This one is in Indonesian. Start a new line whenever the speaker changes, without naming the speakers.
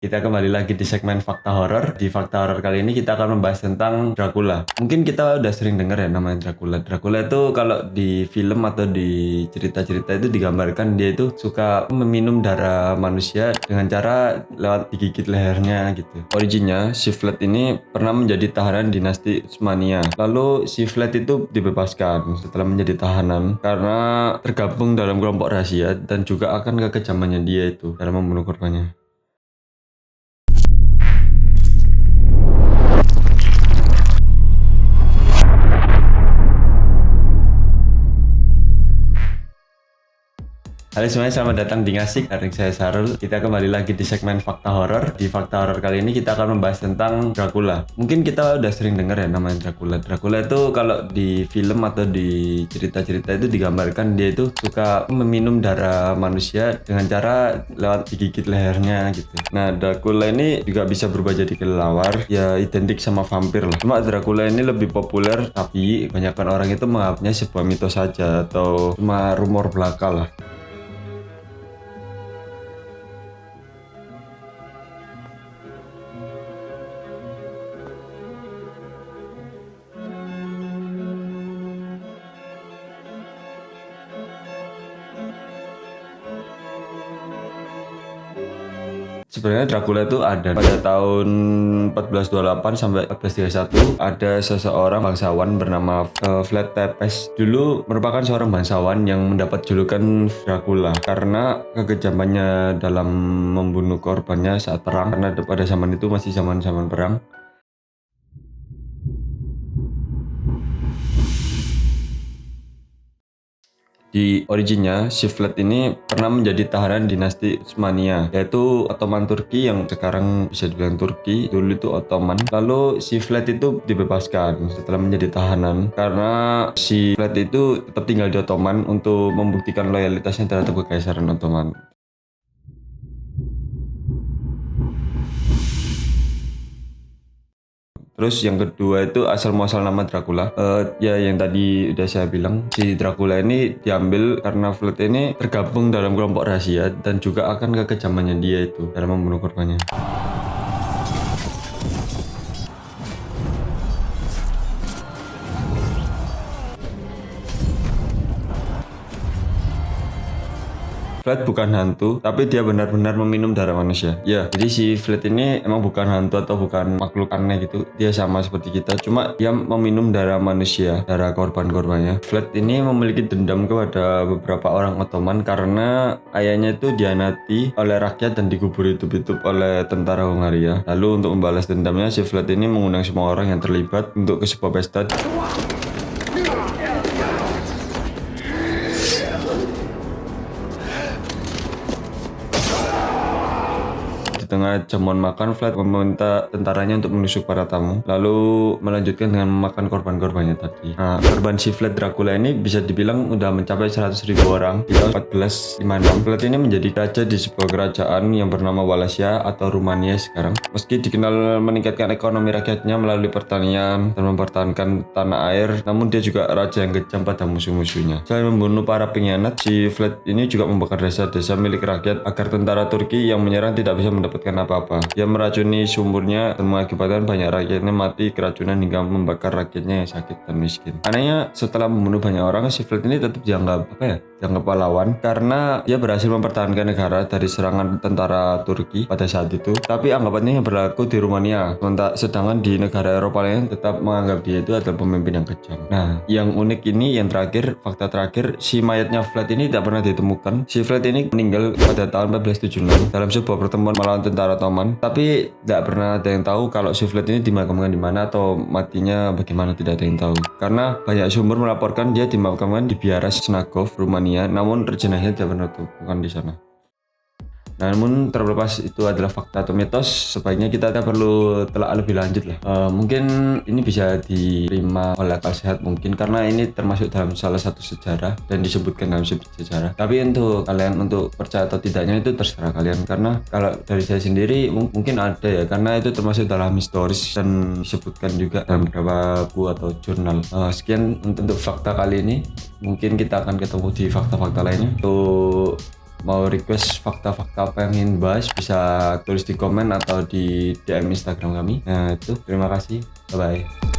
Kita kembali lagi di segmen Fakta Horor. Di Fakta Horor kali ini kita akan membahas tentang Dracula. Mungkin kita udah sering dengar ya namanya Dracula. Dracula itu kalau di film atau di cerita-cerita itu digambarkan dia itu suka meminum darah manusia dengan cara lewat digigit lehernya gitu. Originnya si Vlad ini pernah menjadi tahanan dinasti Utsmania. Lalu si Vlad itu dibebaskan setelah menjadi tahanan karena tergabung dalam kelompok rahasia dan juga akan kekejamannya dia itu dalam membunuh korbannya. Halo semuanya, selamat datang di Ngasik. Hari saya Sarul. Kita kembali lagi di segmen Fakta Horor. Di Fakta Horor kali ini kita akan membahas tentang Dracula. Mungkin kita udah sering dengar ya namanya Dracula. Dracula itu kalau di film atau di cerita-cerita itu digambarkan dia itu suka meminum darah manusia dengan cara lewat digigit lehernya gitu. Nah, Dracula ini juga bisa berubah jadi kelelawar, ya identik sama vampir lah. Cuma Dracula ini lebih populer, tapi kebanyakan orang itu menganggapnya sebuah mitos saja atau cuma rumor belaka lah. Sebenarnya Dracula itu ada pada tahun 1428 sampai 1431. Ada seseorang bangsawan bernama Vlad Tepes. Dulu merupakan seorang bangsawan yang mendapat julukan Dracula karena kekejamannya dalam membunuh korbannya saat perang, karena pada zaman itu masih zaman-zaman perang. Di originnya, si Vlad ini pernah menjadi tahanan dinasti Utsmania, yaitu Ottoman Turki yang sekarang bisa dibilang Turki, dulu itu Ottoman. Lalu si Vlad itu dibebaskan setelah menjadi tahanan karena si Vlad itu tetap tinggal di Ottoman untuk membuktikan loyalitasnya terhadap Kekaisaran Ottoman. Terus yang kedua itu asal muasal nama Dracula. Ya yang tadi udah saya bilang, si Dracula ini diambil karena Vlad ini tergabung dalam kelompok rahasia dan juga akan kekejamannya dia itu dalam membunuh korbannya. Vlad bukan hantu, tapi dia benar-benar meminum darah manusia. Ya, jadi si Vlad ini emang bukan hantu atau bukan makhluk aneh gitu. Dia sama seperti kita, cuma dia meminum darah manusia, darah korban-korbannya. Vlad ini memiliki dendam kepada beberapa orang Ottoman karena ayahnya itu dianati oleh rakyat dan dikubur hidup-hidup oleh tentara Hungaria. Lalu untuk membalas dendamnya, si Vlad ini mengundang semua orang yang terlibat untuk ke sebuah pesta. Tengah jamuan makan, Vlad meminta tentaranya untuk menusuk para tamu, lalu melanjutkan dengan memakan korban-korbannya tadi. Nah, korban si Vlad Dracula ini bisa dibilang udah mencapai 100.000 orang di tahun 1456. Vlad ini menjadi raja di sebuah kerajaan yang bernama Wallachia atau Rumania sekarang. Meski dikenal meningkatkan ekonomi rakyatnya melalui pertanian dan mempertahankan tanah air, namun dia juga raja yang kejam pada musuh-musuhnya. Selain membunuh para pengkhianat, si Vlad ini juga membakar desa-desa milik rakyat agar tentara Turki yang menyerang tidak bisa mendapatkan apa-apa. Dia meracuni sumurnya dan mengakibatkan banyak rakyatnya mati keracunan hingga membakar rakyatnya yang sakit dan miskin. Anehnya, setelah membunuh banyak orang, si Vlad ini tetap dianggap dianggap pahlawan karena dia berhasil mempertahankan negara dari serangan tentara Turki pada saat itu. Tapi anggapannya yang berlaku di Rumania, sedangkan di negara Eropa lain tetap menganggap dia itu adalah pemimpin yang kejam. Nah, yang unik ini, yang terakhir, fakta terakhir, si mayatnya Vlad ini tidak pernah ditemukan. Si Vlad ini meninggal pada tahun 1476 dalam sebuah pertemuan melawan tentara Ottoman, tapi tidak pernah ada yang tahu kalau si Vlad ini dimakamkan di mana atau matinya bagaimana, tidak ada yang tahu. Karena banyak sumber melaporkan dia dimakamkan di Biara Snagov, Rumania, namun jenazahnya tidak pernah ditemukan di sana. Namun terlepas itu adalah fakta atau mitos, sebaiknya kita perlu telah lebih lanjut lah. Mungkin ini bisa diterima oleh akal sehat mungkin, karena ini termasuk dalam salah satu sejarah dan disebutkan dalam sejarah. Tapi untuk kalian untuk percaya atau tidaknya itu terserah kalian, karena kalau dari saya sendiri mungkin ada ya, karena itu termasuk dalam historis dan disebutkan juga dalam beberapa buku atau jurnal. Sekian untuk fakta kali ini. Mungkin kita akan ketemu di fakta-fakta lainnya. Untuk mau request fakta-fakta apa yang ingin bahas bisa tulis di komen atau di DM Instagram kami. Nah itu, terima kasih, bye bye.